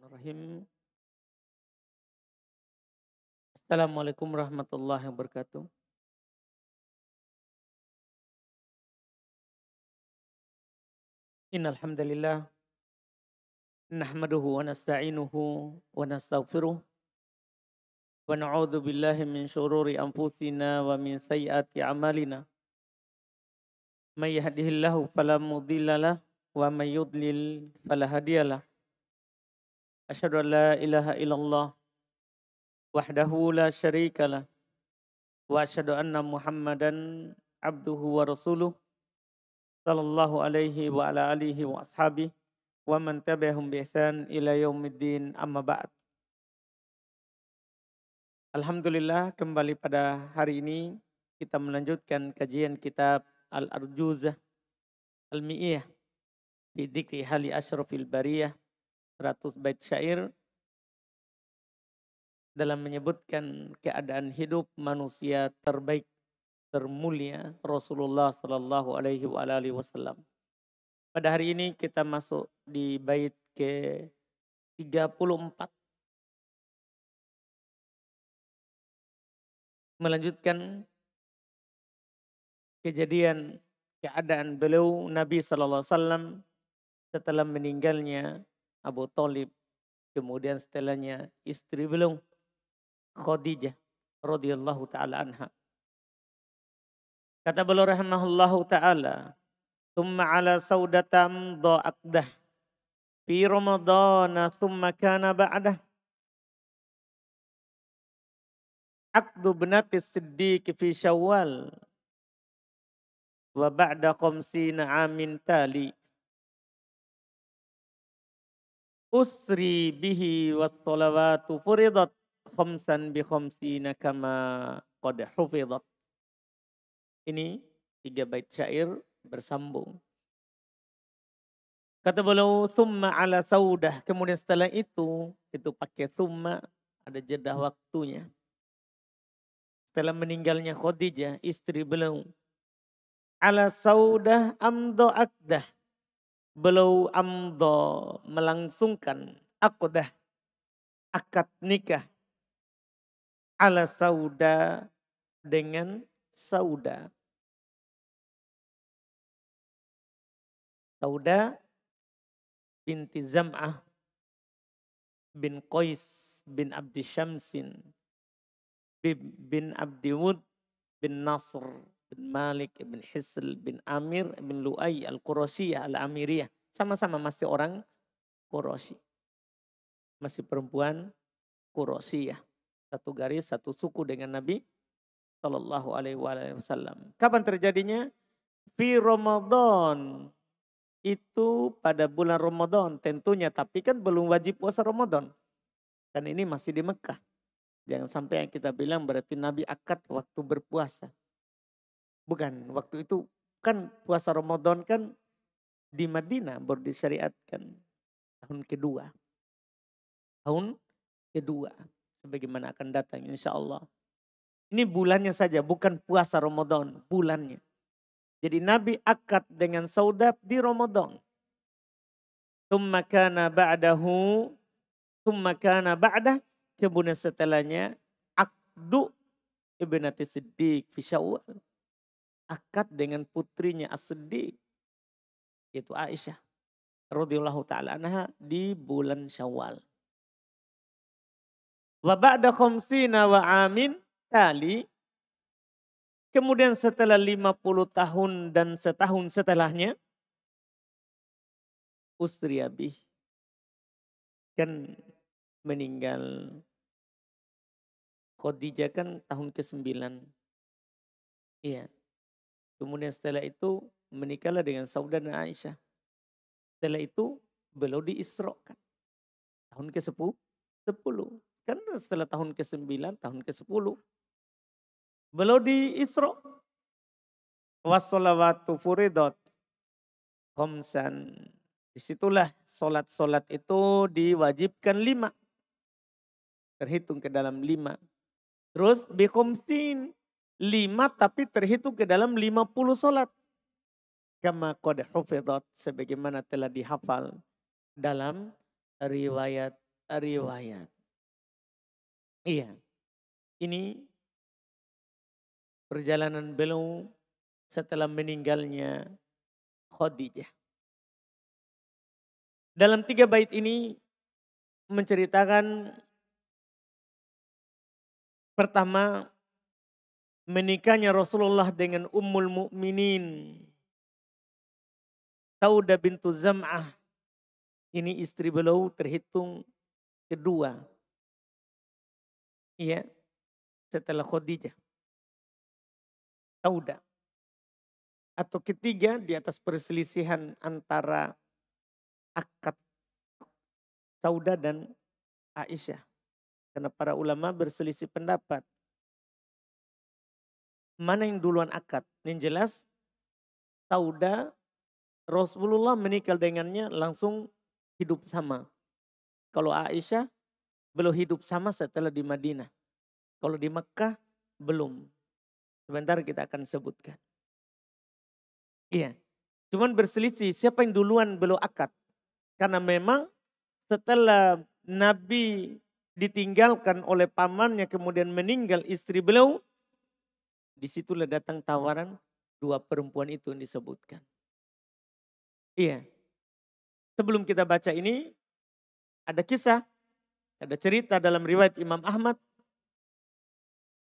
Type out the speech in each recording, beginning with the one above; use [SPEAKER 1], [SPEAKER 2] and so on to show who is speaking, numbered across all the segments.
[SPEAKER 1] Bismillahirrahmanirrahim. Assalamualaikum warahmatullahi wabarakatuh. Innal hamdalillah nahmaduhu wa nasta'inuhu wa nastaghfiruh wa na'udzu billahi min syururi anfusina wa min sayyiati a'malina. May yahdihillahu fala mudhillalah wa may yudlil fala hadiyalah. Asyhadu an la ilaha illallah wahdahu la syarikalah wa asyhadu anna Muhammadan abduhu wa rasuluh sallallahu alaihi wa ala alihi wa ashabihi wa man tabi'ahum bi ihsan ila yaumiddin amma ba'd. Alhamdulillah kembali pada hari ini kita melanjutkan kajian kitab Al-Arjuzah Al-Mi'iyah fi dzikri hali asyrafil bariyah 100 bait syair dalam menyebutkan keadaan hidup manusia terbaik termulia Rasulullah sallallahu alaihi wa alihi wasallam. Pada hari ini kita masuk di bait ke 34. Melanjutkan kejadian keadaan beliau Nabi sallallahu alaihi wasallam setelah meninggalnya Abu Thalib, kemudian setelahnya istri beliau Khadijah radhiyallahu taala anha. Kata beliau rahimahullahu taala, "Tsumma ala saudatam dha'aqdah fi ramadana tsumma kana ba'dah aqdu binati siddiq fi syawal wa ba'da khamsina amin tali usri bihi was salawatu furidat khamsan bi khamsina kama qad hufidat." Ini 3 bait syair bersambung. Kata beliau summa ala saudah, kemudian setelah itu pakai summa, ada jeda waktunya. Setelah meninggalnya Khadijah, istri beliau, ala saudah amdo akdah, beliau amdo melangsungkan akdah, akad nikah, ala sauda dengan Sauda. Sauda binti Zam'ah bin Qais bin Abdi Syamsin bin Abdi Wud bin Nasr bin Malik bin Hisl bin Amir bin Lu'ay al-Qurasiyah al-Amiriyah. Sama-sama masih orang Qurasy. Masih perempuan Qurasiyah. Satu garis, satu suku dengan Nabi sallallahu alaihi wasallam. Kapan terjadinya? Fi Ramadan. Itu pada bulan Ramadan tentunya, tapi kan belum wajib puasa Ramadan. Kan ini masih di Mekah. Jangan sampai yang kita bilang berarti Nabi akad waktu berpuasa. Bukan, waktu itu kan puasa Ramadan kan di Madinah baru disyariatkan tahun kedua. Tahun kedua. Sebagaimana akan datang insya Allah. Ini bulannya saja, bukan puasa Ramadan, bulannya. Jadi Nabi akad dengan Sauda di Ramadan. Tsumma kana ba'dahu, tsumma kana ba'dah, kemudian setelahnya akdu ibnati Siddiq fi Syawal. Akad dengan putrinya As-Siddiq, yaitu Aisyah radhiyallahu taala anha di bulan Syawal. Wa ba'da khamsina wa amin tali, kemudian setelah 50 tahun dan setahun setelahnya, usri abih, kan meninggal Khadijah kan tahun ke-9. Iya. Kemudian setelah itu menikahlah dengan Sauda dan Aisyah. Setelah itu beliau diisrokan. Tahun ke-10. Kan setelah tahun ke-9, tahun ke-10. Beliau di Isra. Wassalawatu furidot khamsan. Disitulah solat-solat itu diwajibkan 5. Terhitung ke dalam 5. Terus bi khamsin 5 tapi terhitung ke dalam 50 solat. Kama qad hufidat, sebagaimana telah dihafal dalam riwayat riwayat. Iya, ini perjalanan beliau setelah meninggalnya Khadijah. Dalam 3 bait ini menceritakan pertama menikahnya Rasulullah dengan Ummul Mukminin Saudah bintu Zam'ah. Ini istri beliau terhitung kedua. Iya, setelah Khadijah. Saudah. Atau ketiga di atas perselisihan antara akad Saudah dan Aisyah. Karena para ulama berselisih pendapat. Mana yang duluan akad? Yang jelas Saudah Rasulullah menikah dengannya langsung hidup sama. Kalau Aisyah belum hidup sama setelah di Madinah. Kalau di Mekah belum. Sebentar kita akan sebutkan. Iya. Cuman berselisih siapa yang duluan belum akad. Karena memang setelah Nabi ditinggalkan oleh pamannya kemudian meninggal istri beliau. Disitulah datang tawaran 2 perempuan itu yang disebutkan. Iya. Sebelum kita baca ini ada kisah, ada cerita dalam riwayat Imam Ahmad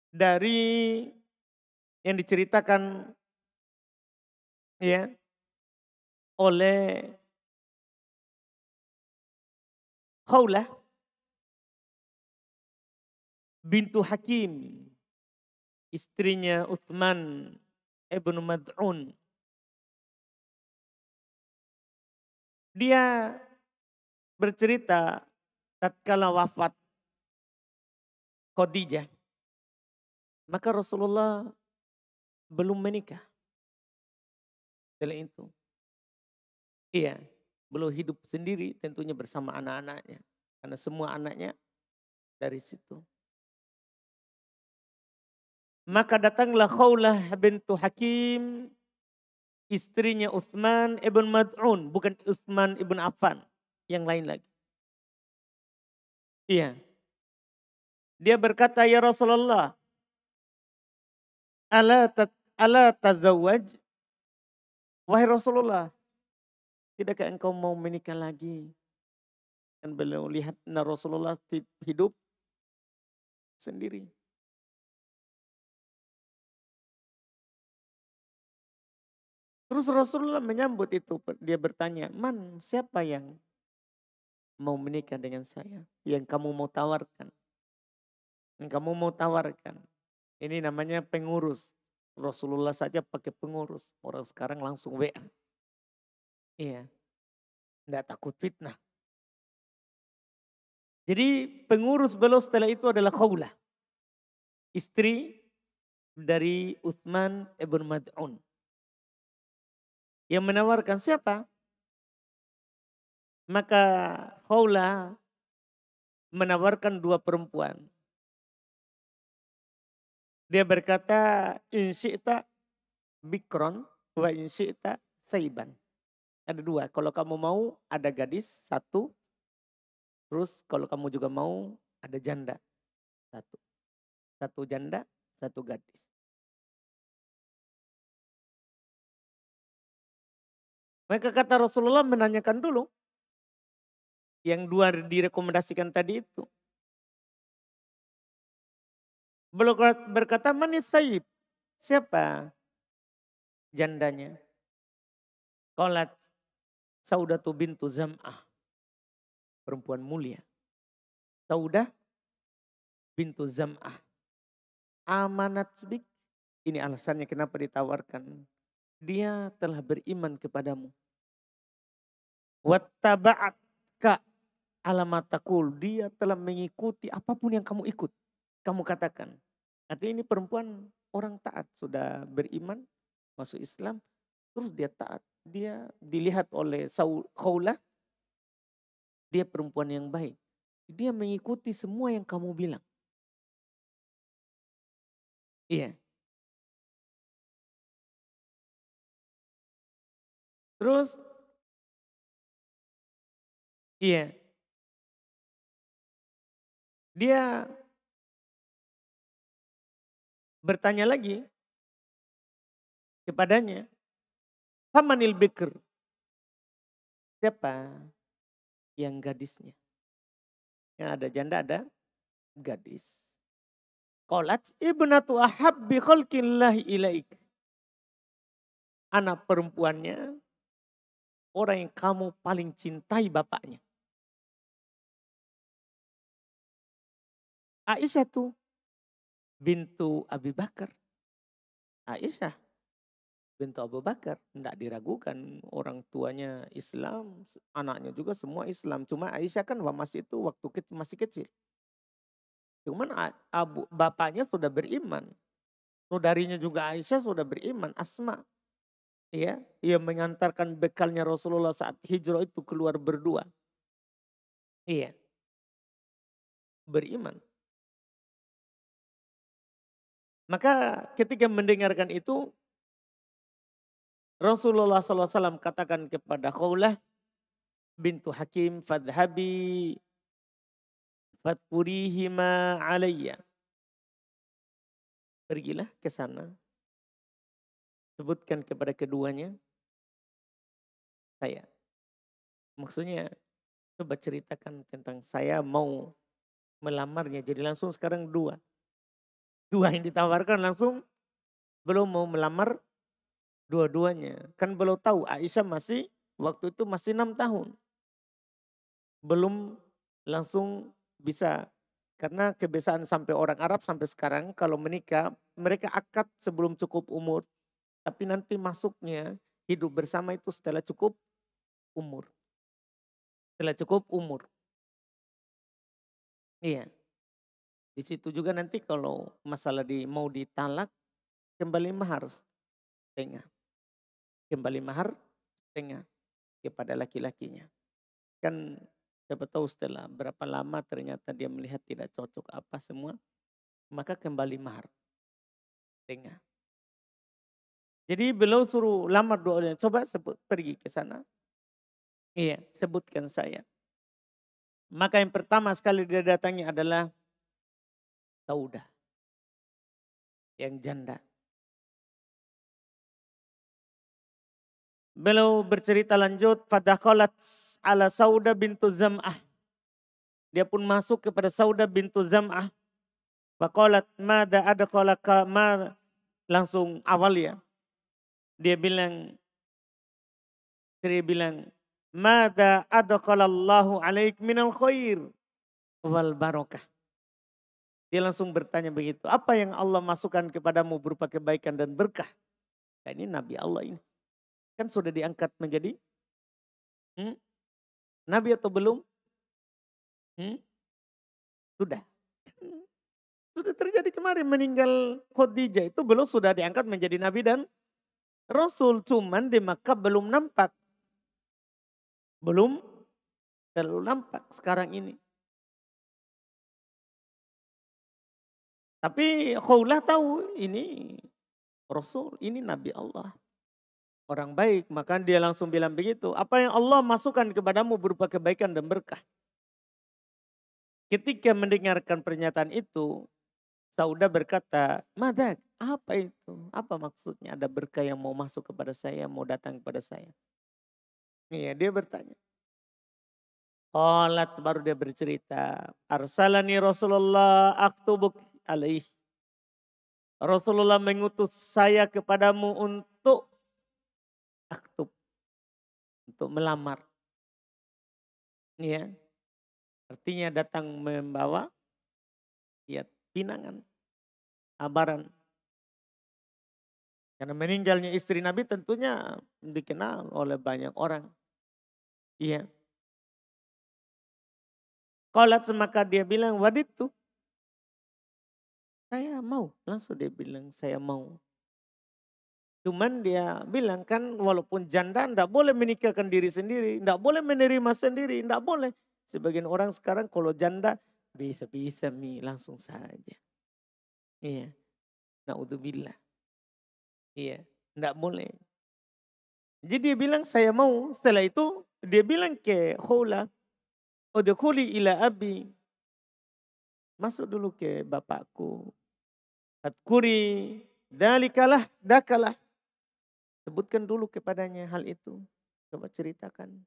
[SPEAKER 1] dari yang diceritakan ya oleh Khawlah bintu Hakim, istrinya Uthman ibn Mad'un. Dia bercerita tatkala wafat Khadijah, maka Rasulullah belum menikah. Setelah itu. Iya, belum hidup sendiri tentunya bersama anak-anaknya. Karena semua anaknya dari situ. Maka datanglah Khawlah bintu Hakim, istrinya Utsman ibn Mad'un, bukan Utsman ibn Affan, yang lain lagi. Iya. Dia berkata, "Ya Rasulullah, ala tazawwaj?" Wahai Rasulullah, tidakkah engkau mau menikah lagi? Dan beliau lihat Rasulullah hidup sendiri. Terus Rasulullah menyambut itu. Dia bertanya, siapa yang mau menikah dengan saya? Yang kamu mau tawarkan? Yang kamu mau tawarkan? Ini namanya pengurus. Rasulullah saja pakai pengurus. Orang sekarang langsung WA. Iya. Tidak takut fitnah. Jadi pengurus beliau setelah itu adalah Khawlah. Istri dari Uthman ibn Mad'un. Yang menawarkan siapa? Maka Khawlah menawarkan 2 perempuan. Dia berkata, "In syi'ta bikron wa in syi'ta saiban." Ada 2. Kalau kamu mau ada gadis 1. Terus kalau kamu juga mau ada janda 1. 1 janda, 1 gadis. Maka kata Rasulullah menanyakan dulu. Yang 2 direkomendasikan tadi itu. Beliau berkata, "Manis saib." Siapa jandanya? Qalat Saudatu bintu Zam'ah. Perempuan mulia. Saudah bintu Zam'ah. Amanat bik. Ini alasannya kenapa ditawarkan. Dia telah beriman kepadamu. Wattaba'at ka alamatakul. Dia telah mengikuti apapun yang kamu ikut. Kamu katakan. Artinya ini perempuan orang taat. Sudah beriman, masuk Islam. Terus dia taat. Dia dilihat oleh Khawlah. Dia perempuan yang baik. Dia mengikuti semua yang kamu bilang. Iya. Terus, iya. Dia bertanya lagi kepadanya, "Famanil bikr?" Siapa yang gadisnya? Yang ada janda, ada gadis. Qalat ibnatu ahabbi khalqillahi ilaik. Anak perempuannya orang yang kamu paling cintai bapaknya. Aisyah tuh bintu Abi Bakar. Aisyah bintu Abu Bakar. Tidak diragukan, orang tuanya Islam, anaknya juga semua Islam. Cuma Aisyah kan masih itu waktu masih kecil. Cuman bapaknya sudah beriman. Saudarinya juga Aisyah sudah beriman, Asma. Ya, ia mengantarkan bekalnya Rasulullah saat hijrah itu keluar berdua. Iya, beriman. Maka ketika mendengarkan itu, Rasulullah SAW katakan kepada Khawlah bintu Hakim, "Fadhabi fadkurihima alayya." Pergilah ke sana, sebutkan kepada keduanya, saya. Maksudnya, coba ceritakan tentang saya mau melamarnya. Jadi langsung sekarang dua. Dua yang ditawarkan langsung belum mau melamar dua-duanya. Kan belum tahu Aisyah masih waktu itu masih 6 tahun. Belum langsung bisa. Karena kebiasaan sampai orang Arab sampai sekarang kalau menikah mereka akad sebelum cukup umur. Tapi nanti masuknya hidup bersama itu setelah cukup umur. Setelah cukup umur. Iya. Di situ juga nanti kalau masalah mau ditalak kembali mahar setengah. Kembali mahar setengah kepada laki-lakinya. Kan siapa tahu setelah berapa lama ternyata dia melihat tidak cocok apa semua. Maka kembali mahar setengah. Jadi beliau suruh lamar dua-duanya. Coba pergi ke sana. Iya, sebutkan saya. Maka yang pertama sekali dia datangi adalah Saudah. Yang janda. Beliau bercerita lanjut. Fadakhalat ala Saudah bintu Zam'ah. Dia pun masuk kepada Saudah bintu Zam'ah. Faqalat mada adkhalaka ma, langsung awal ya. Dia bilang mada adkhalallahu alaik minal khair wal barakah. Dia langsung bertanya begitu. Apa yang Allah masukkan kepadamu berupa kebaikan dan berkah? Nah, ini Nabi Allah ini. Kan sudah diangkat menjadi Nabi atau belum? Sudah. Sudah terjadi kemarin meninggal Khadijah itu belum sudah diangkat menjadi Nabi dan Rasul. Cuman di Makkah belum nampak. Belum terlalu nampak sekarang ini. Tapi Khawlah tahu ini Rasul, ini Nabi Allah. Orang baik, maka dia langsung bilang begitu. Apa yang Allah masukkan kepadamu berupa kebaikan dan berkah. Ketika mendengarkan pernyataan itu, Saudah berkata, "Madak, apa itu? Apa maksudnya ada berkah yang mau masuk kepada saya, mau datang kepada saya?" Iya, dia bertanya. Qalat, baru dia bercerita. Arsalani Rasulullah aktubuk alaih. Rasulullah mengutus saya kepadamu untuk aktub. Untuk melamar. Ya, artinya datang membawa ya, pinangan, kabaran. Karena meninggalnya istri Nabi tentunya dikenal oleh banyak orang. Iya. Qalat, maka dia bilang, waditu. Saya mau. Langsung dia bilang, saya mau. Cuman dia bilang kan walaupun janda tidak boleh menikahkan diri sendiri. Tidak boleh menerima sendiri. Tidak boleh. Sebagian orang sekarang kalau janda bisa-bisa langsung saja. Iya. Na'udzubillah. Iya. Tidak boleh. Jadi dia bilang saya mau. Setelah itu dia bilang ke Khawlah. Udkhuli ila abi. masuk dulu ke bapakku. Fadkuri dalikalah dakalah. Sebutkan dulu kepadanya hal itu. Coba ceritakan.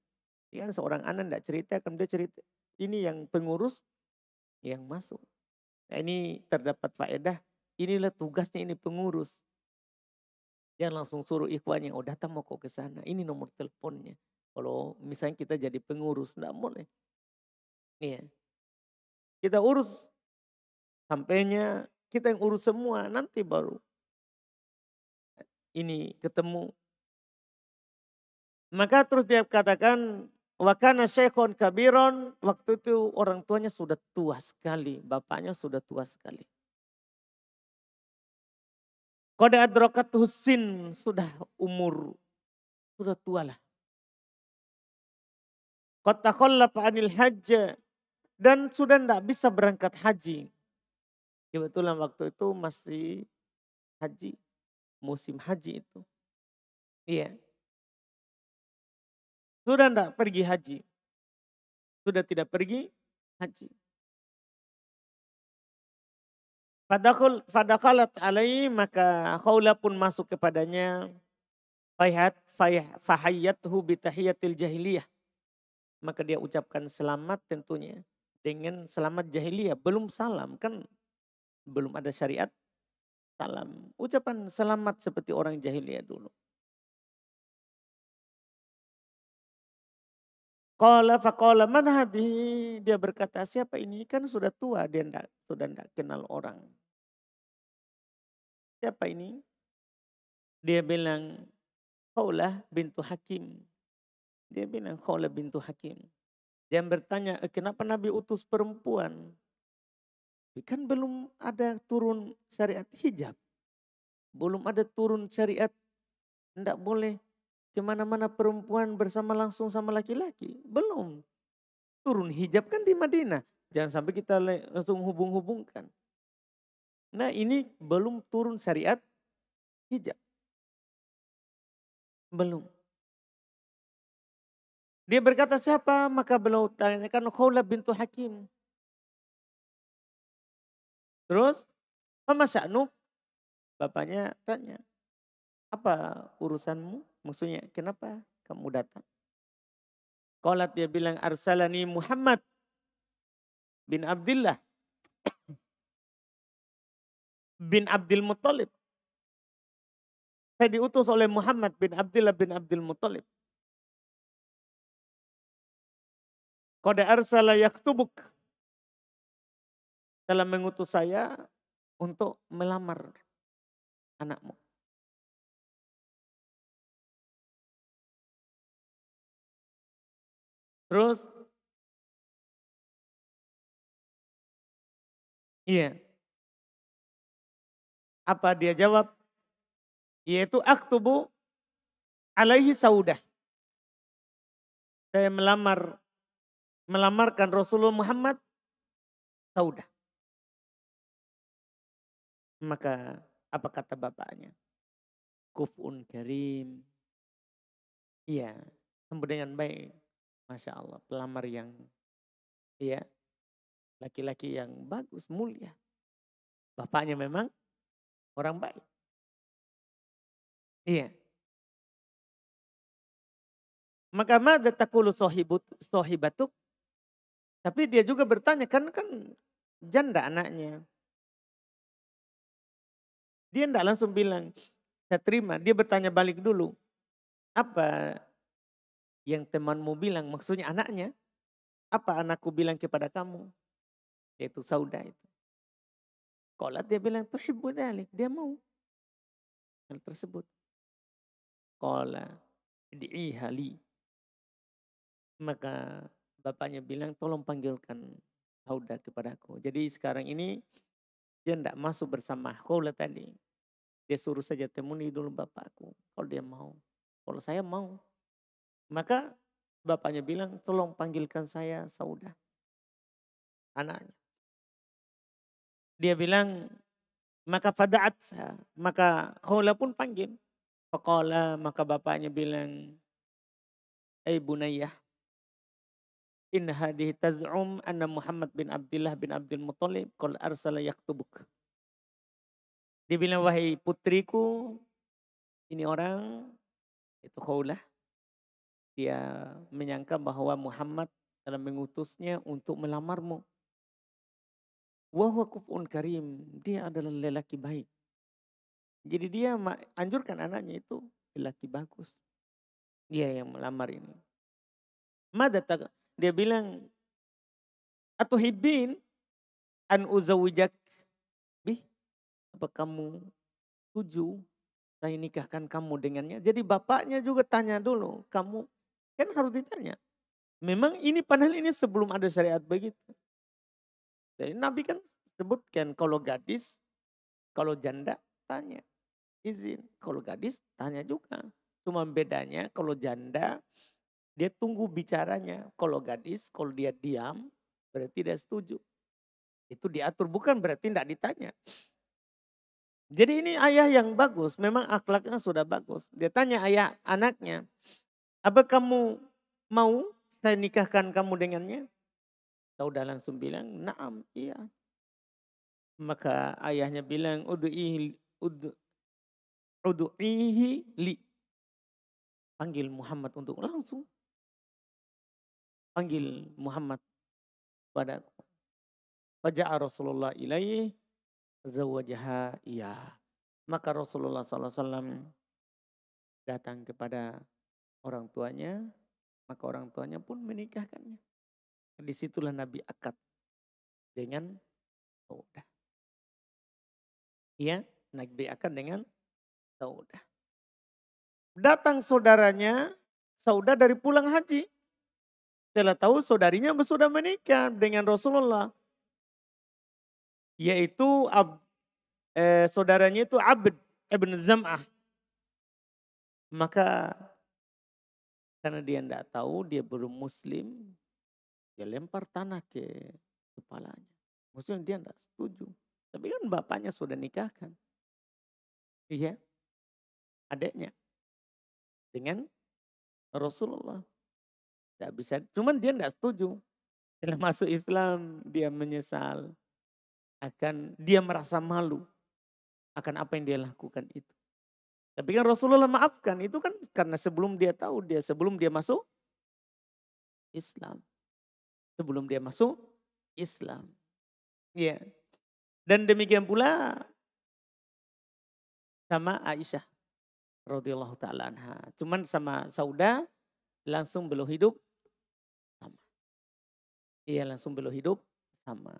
[SPEAKER 1] Ya, seorang anak tidak ceritakan, dia cerita. Ini yang pengurus yang masuk. Nah, ini terdapat faedah. Inilah tugasnya ini pengurus. Jangan langsung suruh ikhwannya, oh datang mau kok ke sana. Ini nomor teleponnya. Kalau misalnya kita jadi pengurus, tidak boleh. Iya. Kita urus sampainya, kita yang urus semua. Nanti baru ini ketemu. Maka terus dia katakan, wakana syekhon kabiron, waktu itu orang tuanya sudah tua sekali, bapaknya sudah tua sekali. Qad adrakat husin, sudah umur, sudah tua lah. Qad takhallafa anil hajj, dan sudah tidak bisa berangkat haji. Kebetulan waktu itu masih haji, musim haji itu. Iya. Sudah tidak pergi haji. Sudah tidak pergi haji. Fadakalat alaihi, maka Khawla pun masuk kepadanya. Fahayyathu bitahiyatil jahiliyah. Maka dia ucapkan selamat tentunya. Dengan selamat jahiliyah. Belum salam, kan belum ada syariat salam. Ucapan selamat seperti orang jahiliyah dulu. Faqala man hadhihi, dia berkata siapa ini, kan sudah tua, dia sudah tidak kenal orang. Siapa ini? Dia bilang Khawlah bintu Hakim. Dia bilang Khawlah bintu Hakim. Dia bertanya, kenapa Nabi utus perempuan? Kan belum ada turun syariat hijab. Belum ada turun syariat, tidak boleh kemana-mana perempuan bersama langsung sama laki-laki. Belum. Turun hijab kan di Madinah. Jangan sampai kita langsung hubung-hubungkan. Nah ini belum turun syariat hijab. Belum. Dia berkata siapa? Maka beliau tanyakan Khawlah bintu Hakim. Terus, apa sya'nu? Bapaknya tanya, apa urusanmu? Maksudnya kenapa kamu datang? Qalat, dia bilang, arsalani Muhammad bin Abdullah bin Abdul Muttalib. Saya diutus oleh Muhammad bin Abdullah bin Abdul Muttalib. Qad arsala yaktubuk, telah mengutus saya untuk melamar anakmu. Terus, iya. Apa dia jawab? Yaitu aktubu alaihi saudah. Saya melamarkan Rasulullah Muhammad saudah. Maka apa kata bapaknya? Kuf'un karim. Iya, sambut dengan baik. Masya Allah, pelamar yang iya, laki-laki yang bagus, mulia. Bapaknya memang orang baik. Iya. Maka madza taqulu sahibatuk? Tapi dia juga bertanya, kan janda anaknya. Dia tidak langsung bilang, saya terima. Dia bertanya balik dulu. Apa yang temanmu bilang? Maksudnya anaknya. Apa anakku bilang kepada kamu? Yaitu Sauda itu. Qalat, dia bilang, tuhibbu dzalik. Dia mau hal tersebut. Qala di'iha li. Maka bapaknya bilang, tolong panggilkan Sauda kepadaku. Jadi sekarang ini dia tidak masuk bersama Khawla tadi. Dia suruh saja temui dulu bapakku. Kalau dia mau. Kalau saya mau. Maka bapaknya bilang, tolong panggilkan saya Sauda. Anaknya. Dia bilang, maka fada'at. Maka Khawla pun panggil. Faqala, maka bapaknya bilang, bunayah. In hadhihi taz'um anna Muhammad bin Abdullah bin Abdul Muthalib qad arsala yaktubuk. Dia bilang, wahai putriku, ini orang, itu Khawlah, dia menyangka bahwa Muhammad telah mengutusnya untuk melamarmu. Wa huwa kuf'un karim, dia adalah lelaki baik. Jadi dia anjurkan anaknya itu lelaki bagus. Dia yang melamar ini. Dia bilang, atuhibbin an uzawijak bih, apa kamu setuju saya nikahkan kamu dengannya? Jadi bapaknya juga tanya dulu, kamu kan harus ditanya. Memang ini padahal ini sebelum ada syariat begitu. Jadi Nabi kan sebutkan kalau gadis, kalau janda tanya izin. Kalau gadis tanya juga. Cuma bedanya kalau janda dia tunggu bicaranya. Kalau gadis kalau dia diam berarti dia setuju. Itu diatur, bukan berarti tidak ditanya. Jadi ini ayah yang bagus, memang akhlaknya sudah bagus. Dia tanya ayah anaknya, apa kamu mau saya nikahkan kamu dengannya? Saudah langsung bilang, naam, iya. Maka ayahnya bilang, udu'ihi li. Panggil Muhammad untuk langsung. Panggil Muhammad padaku. Faja'a Rasulullah ilaihi zawajaha iya. Maka Rasulullah SAW datang kepada orang tuanya, maka orang tuanya pun menikahkannya. Disitulah Nabi akad dengan Saudah. Iya, Nabi akad dengan Saudah. Datang saudaranya, Saudah dari pulang haji. Setelah tahu saudarinya sudah menikah dengan Rasulullah. Yaitu saudaranya itu Abd ibn Zam'ah. Maka karena dia tidak tahu, dia belum muslim, dia lempar tanah ke kepalanya. Maksudnya dia tidak setuju. Tapi kan bapaknya sudah nikahkan. Iya, adiknya dengan Rasulullah. Tidak bisa, cuman dia tidak setuju. Setelah masuk Islam dia menyesal. Dia merasa malu akan apa yang dia lakukan itu. Tapi kan Rasulullah maafkan, itu kan karena sebelum dia tahu, sebelum dia masuk Islam. Sebelum dia masuk Islam. Ya. Dan demikian pula sama Aisyah radhiyallahu taala anha. Cuman sama Saudah langsung belum hidup sama. Iya, langsung belum hidup sama.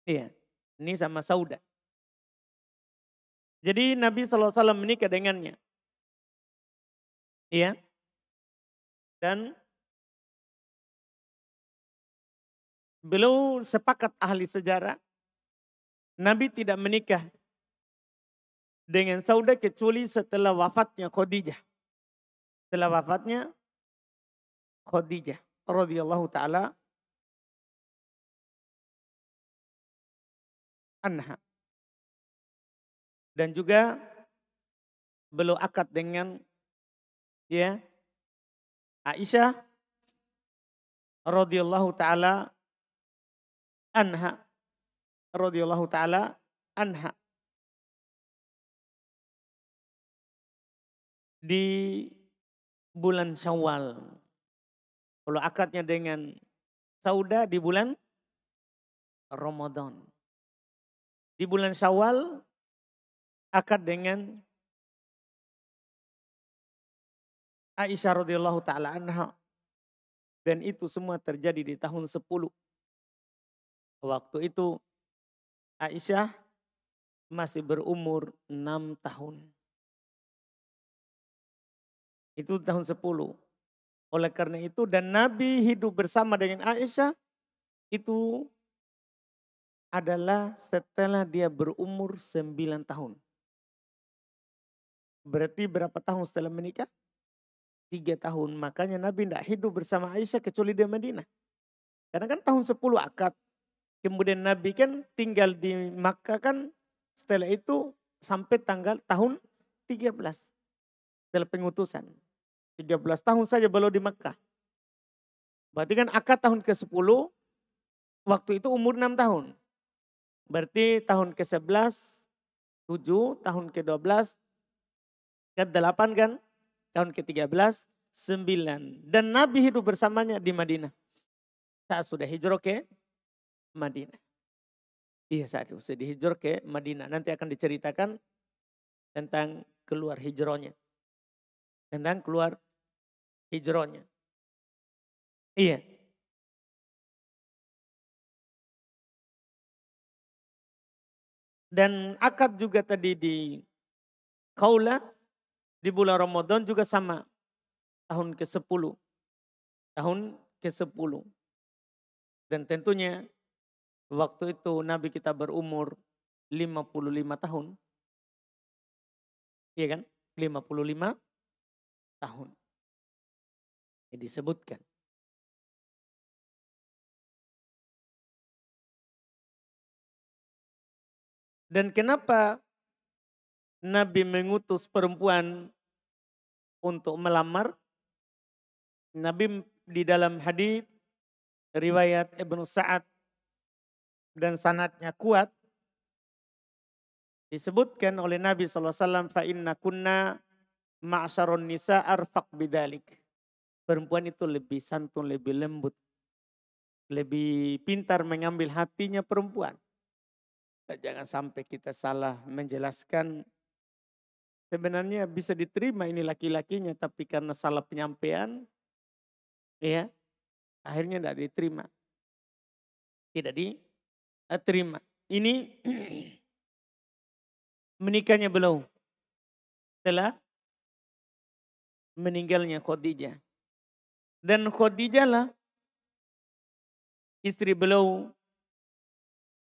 [SPEAKER 1] Iya. Ini sama Saudah. Jadi Nabi SAW menikah dengannya. Iya. Dan beliau sepakat ahli sejarah. Nabi tidak menikah dengan Saudah kecuali setelah wafatnya Khadijah. Setelah wafatnya Khadijah radhiyallahu taala anha. Dan juga beliau akad dengan Aisyah radhiyallahu taala anha. Radhiyallahu taala anha. Di bulan Syawal. Kalau akadnya dengan Saudah di bulan Ramadan. Di bulan Syawal akad dengan Aisyah radhiyallahu taala anha. Dan itu semua terjadi di tahun 10. Waktu itu Aisyah masih berumur 6 tahun. Itu tahun 10. Oleh karena itu dan Nabi hidup bersama dengan Aisyah itu adalah setelah dia berumur 9 tahun. Berarti berapa tahun setelah menikah? 3 tahun. Makanya Nabi tidak hidup bersama Aisyah kecuali di Madinah. Karena kan tahun 10 akad. Kemudian Nabi kan tinggal di Makkah kan setelah itu sampai tahun 13. Setelah pengutusan. 13 tahun saja beliau di Makkah. Berarti kan akad tahun ke-10, waktu itu umur 6 tahun. Berarti tahun ke-11, 7, tahun ke-12, ke-8 kan, tahun ke-13, 9. Dan Nabi hidup bersamanya di Madinah. Saat sudah hijrah ke Madinah. Iya, saat sudah hijrah ke Madinah. Nanti akan diceritakan tentang keluar hijrahnya. Tentang keluar hijrahnya. Iya. Dan akad juga tadi di Kaula di bulan Ramadan juga sama. Tahun ke-10. Tahun ke-10. Dan tentunya waktu itu Nabi kita berumur 55 tahun. Iya kan? 55 tahun. Ini disebutkan. Dan kenapa Nabi mengutus perempuan untuk melamar? Nabi di dalam hadis riwayat Ibnu Sa'ad dan sanadnya kuat disebutkan oleh Nabi SAW, fa inna kunna ma'syarun nisa arfaq bidalik. Perempuan itu lebih santun, lebih lembut, lebih pintar mengambil hatinya perempuan. Jangan sampai kita salah menjelaskan. Sebenarnya bisa diterima ini laki-lakinya, tapi karena salah penyampaian, ya akhirnya tidak diterima. Tidak diterima. Ini menikahnya belum. Setelah meninggalnya Khadijah. Dan Khadijah lah istri beliau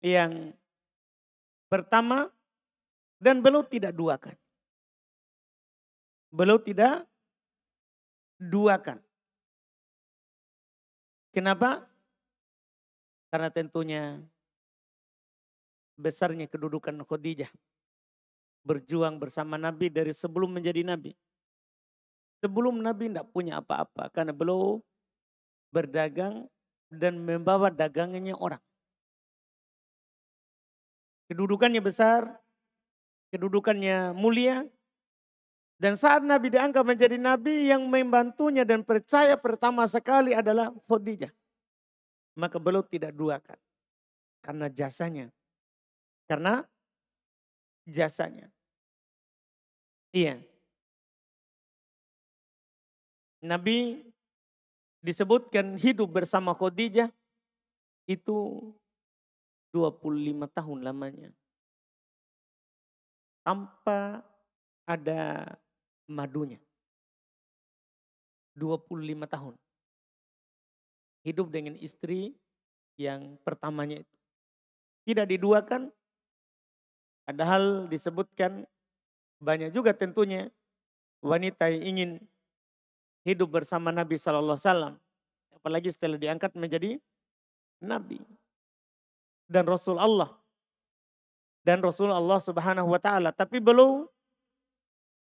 [SPEAKER 1] yang pertama dan beliau tidak duakan. Beliau tidak duakan. Kenapa? Karena tentunya besarnya kedudukan Khadijah. Berjuang bersama Nabi dari sebelum menjadi Nabi. Sebelum Nabi tidak punya apa-apa. Karena beliau berdagang dan membawa dagangannya orang. Kedudukannya besar, kedudukannya mulia. Dan saat Nabi diangkat menjadi Nabi, yang membantunya dan percaya pertama sekali adalah Khadijah. Maka beliau tidak duakan. Karena jasanya. Karena jasanya. Iya. Nabi disebutkan hidup bersama Khadijah itu 25 tahun lamanya. Tanpa ada madunya. 25 tahun. Hidup dengan istri yang pertamanya itu. Tidak diduakan. Padahal disebutkan banyak juga tentunya wanita yang ingin hidup bersama Nabi SAW. Apalagi setelah diangkat menjadi Nabi. Dan Rasul Allah. Dan Rasul Allah Subhanahu wa ta'ala. Tapi belum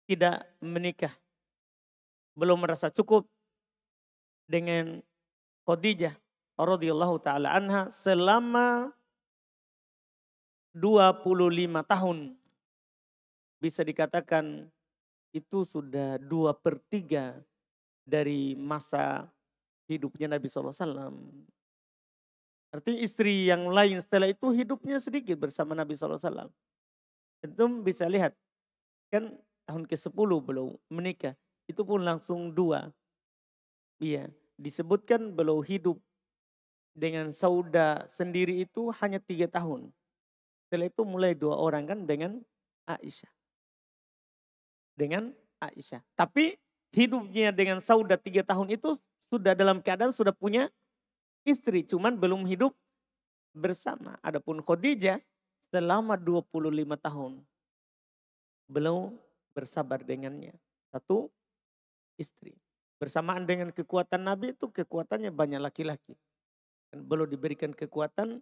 [SPEAKER 1] tidak menikah. Belum merasa cukup dengan Khadijah radhiyallahu taala anha selama 25 tahun. Bisa dikatakan itu sudah 2/3 dari masa hidupnya Nabi SAW. Artinya istri yang lain setelah itu hidupnya sedikit bersama Nabi SAW. Itu bisa lihat. Kan tahun ke-10 belum menikah. Itu pun langsung 2. Iya, disebutkan belum hidup dengan Sauda sendiri itu hanya 3 tahun. Setelah itu mulai 2 orang kan dengan Aisyah. Dengan Aisyah. Tapi hidupnya dengan Sauda 3 tahun itu sudah dalam keadaan sudah punya istri. Cuman belum hidup bersama. Adapun Khadijah selama 25 tahun. Belum bersabar dengannya. Satu istri. Bersamaan dengan kekuatan Nabi itu kekuatannya banyak laki-laki. Dan belum diberikan kekuatan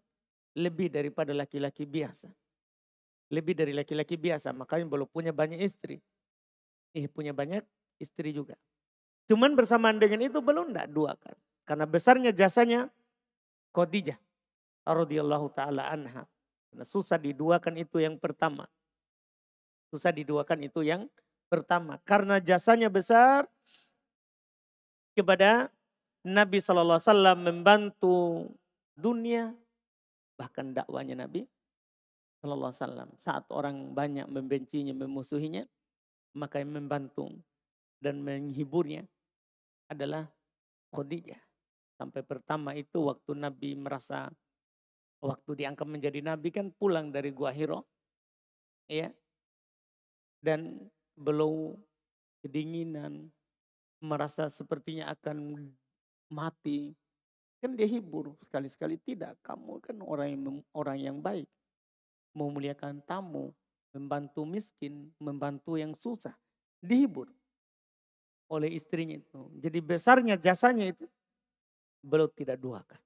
[SPEAKER 1] lebih daripada laki-laki biasa. Lebih dari laki-laki biasa. Makanya belum punya banyak istri. Punya banyak istri juga. Cuman bersamaan dengan itu belum tidak duakan. Karena besarnya jasanya Khadijah radhiyallahu taala anha. Karena susah diduakan itu yang pertama. Susah diduakan itu yang pertama. Karena jasanya besar kepada Nabi sallallahu alaihi wasallam, membantu dunia, bahkan dakwanya Nabi sallallahu alaihi wasallam. Saat orang banyak membencinya, memusuhinya, maka yang membantu dan menghiburnya adalah Khadijah. Sampai pertama itu waktu Nabi merasa, waktu diangkat menjadi Nabi kan pulang dari Gua Hiro. Ya, dan beliau kedinginan, merasa sepertinya akan mati. Kan dia hibur, sekali-sekali tidak. Kamu kan orang yang baik, memuliakan tamu, membantu miskin, membantu yang susah. Dihibur oleh istrinya itu. Jadi besarnya jasanya itu beliau tidak duakan.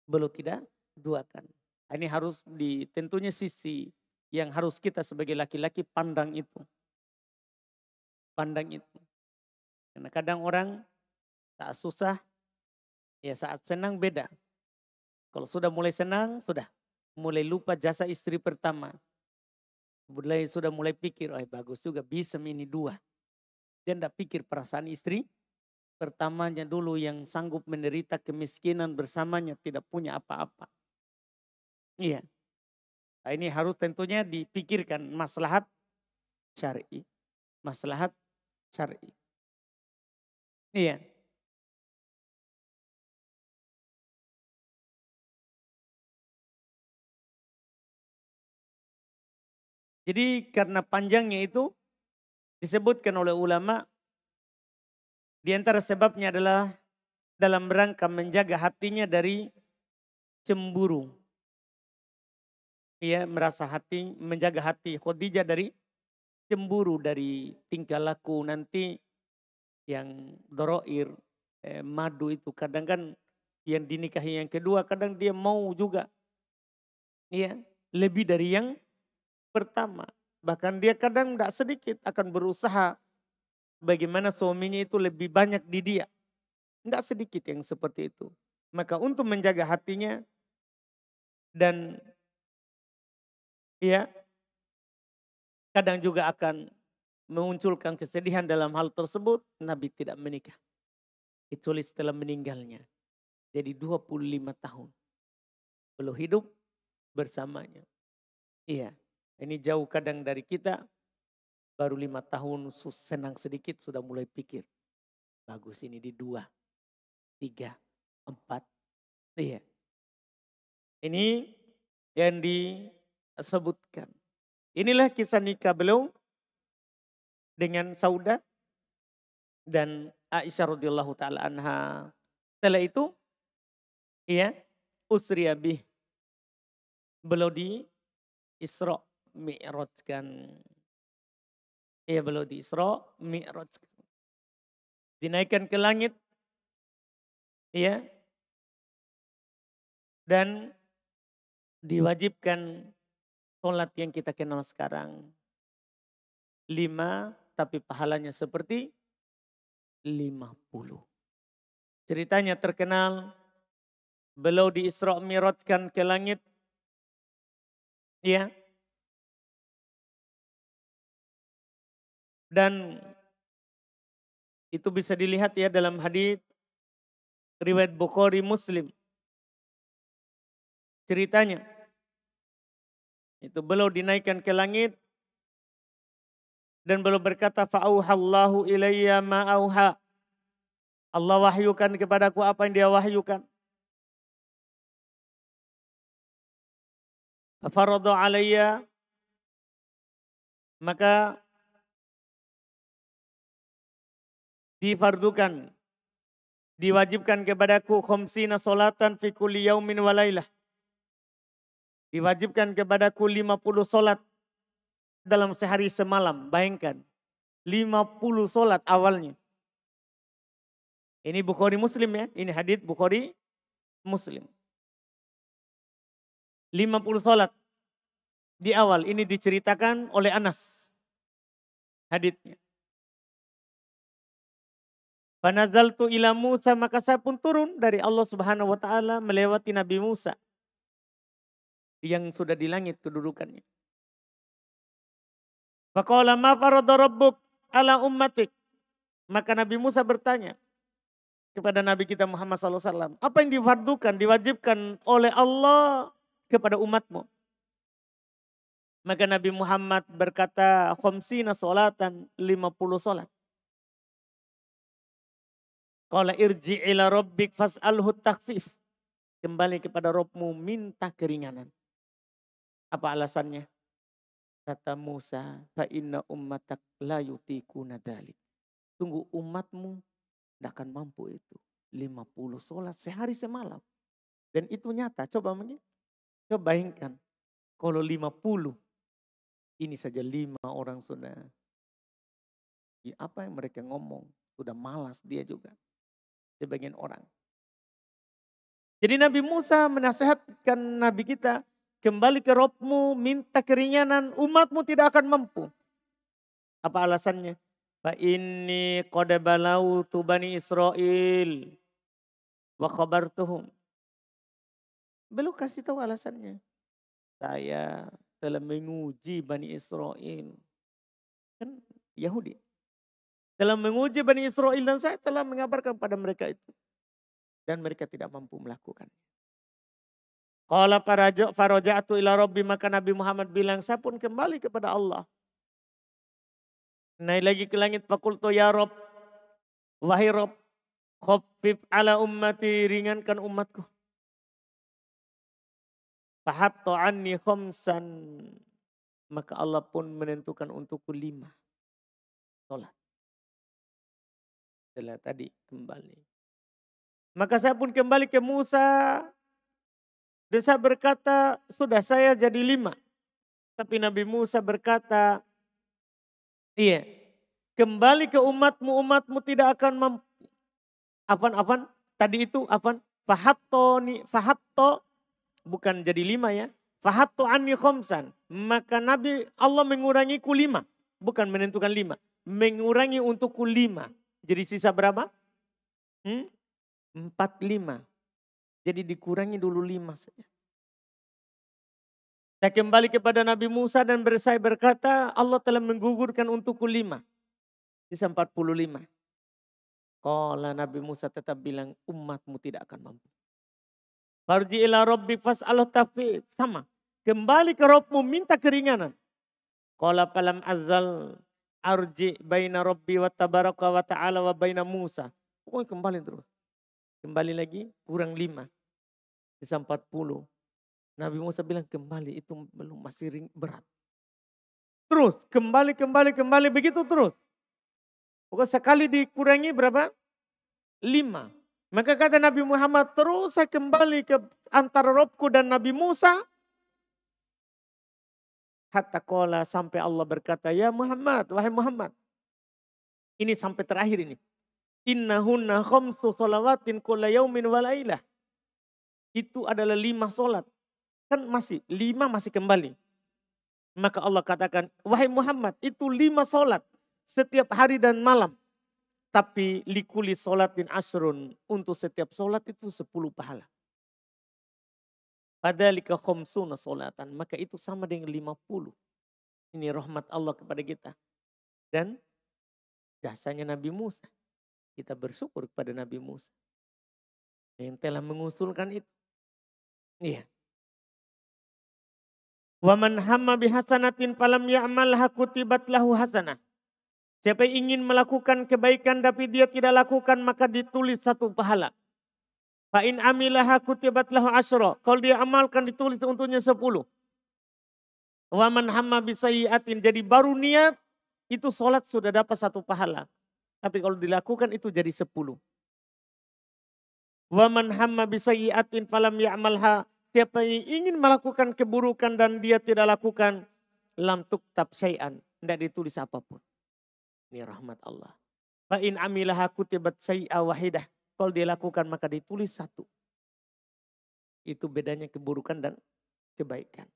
[SPEAKER 1] Beliau tidak duakan. Ini harus tentunya sisi yang harus kita sebagai laki-laki pandang itu. Pandang itu. Karena kadang orang saat susah, ya saat senang beda. Kalau sudah mulai senang, sudah mulai lupa jasa istri pertama. Sudah mulai pikir, oh bagus juga bisa ini dua. Dia tidak pikir perasaan istri pertamanya dulu yang sanggup menderita kemiskinan bersamanya, tidak punya apa-apa. Iya. Nah, ini harus tentunya dipikirkan maslahat syar'i. Maslahat syar'i. Iya. Jadi karena panjangnya itu disebutkan oleh ulama, di antara sebabnya adalah dalam rangka menjaga hatinya dari cemburu. Ia merasa menjaga hati Khadijah dari cemburu, dari tingkah laku nanti yang doroir, madu itu. Kadang kan yang dinikahi yang kedua, kadang dia mau juga. Iya, lebih dari yang pertama. Bahkan dia kadang tidak sedikit akan berusaha bagaimana suaminya itu lebih banyak di dia. Tidak sedikit yang seperti itu. Maka untuk menjaga hatinya dan ya kadang juga akan memunculkan kesedihan dalam hal tersebut, Nabi tidak menikah. Kecuali setelah meninggalnya. Jadi 25 tahun. Belum hidup bersamanya. Iya, ini jauh kadang dari kita. Baru 5 tahun senang sedikit sudah mulai pikir. Bagus ini di 2, 3, 4. Iya. Ini yang disebutkan. Inilah kisah nikah beliau dengan Saudah dan Aisyah radhiyallahu taala anha. Setelah itu, iya, usriya bih. Beliau di Isra Mi'rajkan. Iya, beliau di Isra Mi'rajkan. Dinaikkan ke langit. Iya. Dan diwajibkan sholat yang kita kenal sekarang. 5, tapi pahalanya seperti 50. Ceritanya terkenal, beliau di Isra Mi'rajkan ke langit. Ya. Dan itu bisa dilihat ya dalam hadis riwayat Bukhari Muslim. Ceritanya itu beliau dinaikkan ke langit dan beliau berkata, fa'auhallahu ilayya ma'auha. Allah wahyukan kepadaku apa yang dia wahyukan. Faradha alayya, maka difardukan, diwajibkan kepadaku khamsina salatan fi kulli yaumin wa lailah. Diwajibkan kepadaku 50 solat dalam sehari semalam. Bayangkan, 50 solat awalnya. Ini Bukhari Muslim ya, ini hadits Bukhari Muslim. 50 solat di awal, ini diceritakan oleh Anas haditsnya. Fanazaltu ila Musa, maka saya pun turun dari Allah Subhanahu wa taala melewati Nabi Musa yang sudah di langit kedudukannya. Faqala ma farada rabbuk ala ummatik. Maka Nabi Musa bertanya kepada Nabi kita Muhammad SAW. Apa yang difardukan, diwajibkan oleh Allah kepada umatmu? Maka Nabi Muhammad berkata, khamsina solatan, 50 solat. Qala irji ila rabbik fas'alhu takhfif. Kembali kepada Rabbmu, minta keringanan. Apa alasannya? Kata Musa, fa inna ummatak la yutikuna dalik. Tunggu, umatmu tidak akan mampu itu. 50 solat sehari semalam. Dan itu nyata. Coba bayangkan. Kalau 50. Ini saja 5 orang sudah. Apa yang mereka ngomong. Sudah malas dia juga. Sebagian orang. Jadi Nabi Musa menasihatkan Nabi kita. Kembali ke Rabbmu, minta keringanan. Umatmu tidak akan mampu. Apa alasannya? Fa inni qad balautu bani Israel wa khabartuhum. Belum kasih tahu alasannya. Saya telah menguji Bani Israel. Kan Yahudi. Telah menguji Bani Israel dan saya telah mengabarkan pada mereka itu. Dan mereka tidak mampu melakukannya. Qala faraja'tu ila rabbi, maka Nabi Muhammad bilang, saya pun kembali kepada Allah. Naik lagi ke langit, fakultu ya Rabb, wahai Rabb, khaffif ala ummati, ringankan umatku. Fahatta anni khamsan, maka Allah pun menentukan untukku 5 solat. Setelah tadi kembali. Maka saya pun kembali ke Musa. Dan saya berkata, sudah saya jadi 5. Tapi Nabi Musa berkata, iya, kembali ke umatmu, umatmu tidak akan mampu. Apaan? Tadi itu apaan? Fahatto, bukan jadi 5 ya. Fahatto anni khamsan. Maka Nabi Allah mengurangiku 5. Bukan menentukan 5. Mengurangi untukku 5. Jadi sisa berapa? 45. Jadi dikurangi dulu 5 saja. Saya kembali kepada Nabi Musa dan saya berkata, Allah telah menggugurkan untukku 5. Sisa 45. Qala Nabi Musa tetap bilang, umatmu tidak akan mampu. Farji ila rabbi fas'aluh tafi. Sama. Kembali ke Rabbmu, minta keringanan. Qala falam azal arji baina rabbi wa tabaraka wa ta'ala wa baina Musa. Pokoknya kembali terus. Kembali lagi, kurang 5. Sisa 40. Nabi Musa bilang kembali, itu belum, masih berat. Terus, kembali, begitu terus. Pokoknya sekali dikurangi berapa? 5. Maka kata Nabi Muhammad, terus saya kembali ke antara Robku dan Nabi Musa. Hatta qala, sampai Allah berkata, ya Muhammad, wahai Muhammad. Ini sampai terakhir ini. Innahunna khamsu salawatin kulla yaumin wa lailah. Itu adalah 5 solat. Kan masih 5 masih kembali. Maka Allah katakan, wahai Muhammad, itu 5 solat setiap hari dan malam. Tapi likuli solatin asrun, untuk setiap solat itu 10 pahala. Padalika khamsuna solatan, maka itu sama dengan 50. Ini rahmat Allah kepada kita. Dan jasanya Nabi Musa. Kita bersyukur kepada Nabi Musa yang telah mengusulkan itu. Iya. Wa man hamma bihasanatin falam ya'malha kutibat lahu hasanah. Siapa yang ingin melakukan kebaikan tapi dia tidak lakukan, maka ditulis 1 pahala. Fa in amilaha kutibat lahu asyra. Kalau dia amalkan ditulis untuknya 10. Wa man hamma bisayyi'atin, jadi baru niat itu solat sudah dapat 1 pahala. Tapi kalau dilakukan itu jadi 10. Wa man hamma bisayyi'atin falam ya'malha. Siapa yang ingin melakukan keburukan dan dia tidak lakukan, lam tuktab syai'an, tidak ditulis apapun. Ini rahmat Allah. Fa in amilaha kutibat sayyi'ah wahidah. Kalau dia lakukan maka ditulis 1. Itu bedanya keburukan dan kebaikan.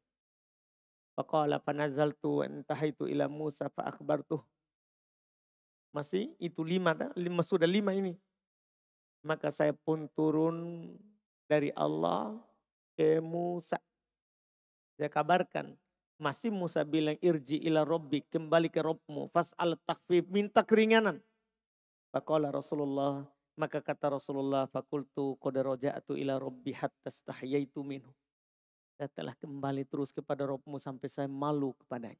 [SPEAKER 1] Faqala fanazaltu wa intahaitu ila Musa fa akhbartuh. Masih itu 5, sudah 5 ini. Maka saya pun turun dari Allah ke Musa. Saya kabarkan. Masih Musa bilang irji ila rabbik, kembali ke Rabbmu. Fas'al takfif, minta keringanan. Faqala Rasulullah, maka kata Rasulullah, fakultu qad raja'tu ila rabbi hatta stahyaitu minhu. Saya telah kembali terus kepada Rabbmu sampai saya malu kepadanya.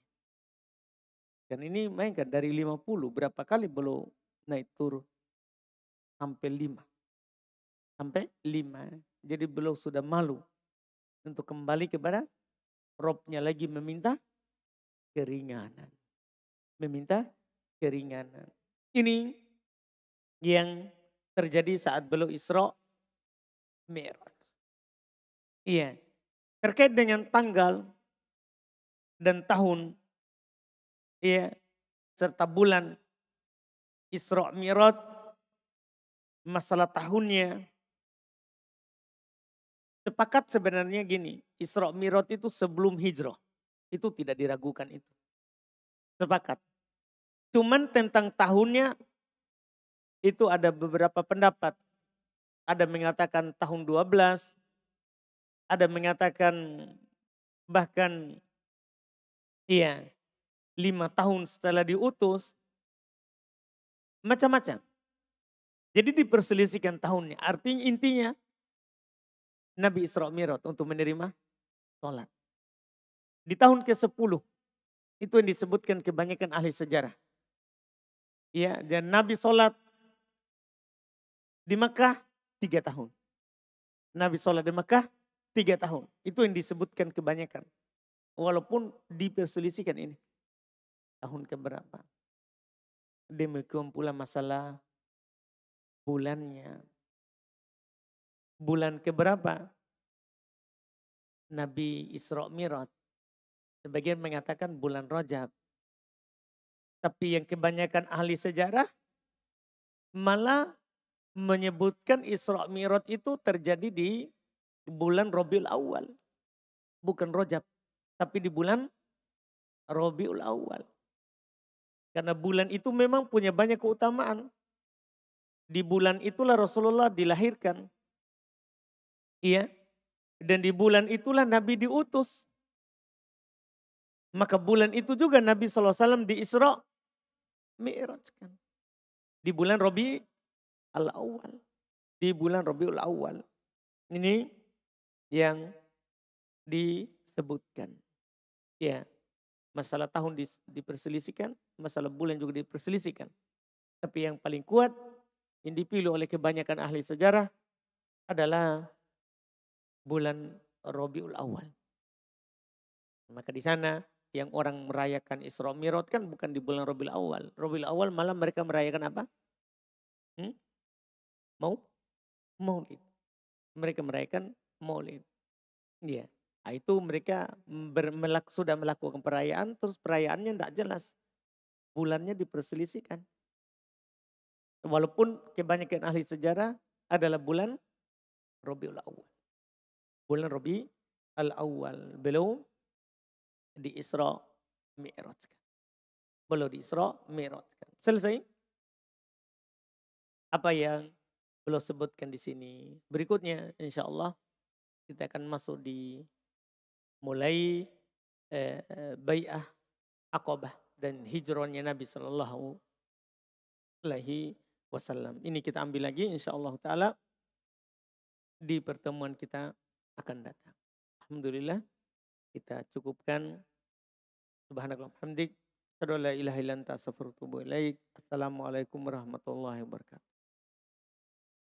[SPEAKER 1] Dan ini mainkan dari 50, berapa kali belum naik turun? Sampai 5. Sampai 5. Jadi beliau sudah malu untuk kembali kepada Robnya lagi meminta keringanan. Meminta keringanan. Ini yang terjadi saat beliau Isra Mi'raj. Iya. Terkait dengan tanggal dan tahun, iya, serta bulan Isra Mi'raj, masalah tahunnya, sepakat sebenarnya gini, Isra Mi'raj itu sebelum hijrah. Itu tidak diragukan itu. Sepakat. Cuman tentang tahunnya itu ada beberapa pendapat. Ada mengatakan tahun 12, ada mengatakan bahkan iya 5 tahun setelah diutus. Macam-macam. Jadi diperselisihkan tahunnya. Artinya intinya Nabi Isra Mi'raj untuk menerima sholat. Di tahun ke-10 itu yang disebutkan kebanyakan ahli sejarah. Ya, dan Nabi sholat di Mekah 3 tahun. Nabi sholat di Mekah 3 tahun. Itu yang disebutkan kebanyakan. Walaupun diperselisihkan ini. Tahun keberapa. Demikian pula masalah bulannya. Bulan keberapa Nabi Isra Mi'raj. Sebagian mengatakan bulan Rajab. Tapi yang kebanyakan ahli sejarah malah menyebutkan Isra Mi'raj itu terjadi di bulan Rabiul Awal. Bukan Rajab. Tapi di bulan Rabiul Awal. Karena bulan itu memang punya banyak keutamaan. Di bulan itulah Rasulullah dilahirkan. Iya. Dan di bulan itulah Nabi diutus. Maka bulan itu juga Nabi SAW di Isra Mi'rajkan. Di bulan Rabiul Awal. Di bulan Rabiul Awal. Ini yang disebutkan. Ya, masalah tahun diperselisihkan, masalah bulan juga diperselisihkan. Tapi yang paling kuat yang dipilih oleh kebanyakan ahli sejarah adalah bulan Rabiul Awal. Maka di sana yang orang merayakan Isra Mi'raj kan bukan di bulan Rabiul Awal. Rabiul Awal malah mereka merayakan apa? Maulid. Mereka merayakan Maulid. Iya. Nah, itu mereka sudah melakukan perayaan, terus perayaannya tidak jelas. Bulannya diperselisihkan. Walaupun kebanyakan ahli sejarah adalah bulan Rabiul Awal. Bulan Rabiul Awal. Belum di Isra Mi'rajkan. Belum di Isra Mi'rajkan. Selesai? Apa yang belum sebutkan di sini. Berikutnya insya Allah kita akan masuk di mulai bai'ah Aqabah dan hijrahnya Nabi Sallallahu Alaihi Wasallam. Ini kita ambil lagi insya Allah Ta'ala di pertemuan kita akan datang. Alhamdulillah kita cukupkan. Subhanakallah hamdik. Asyhadu an la ilaha illa anta astaghfiruka wa atubu ilaik. Assalamualaikum warahmatullahi wabarakatuh.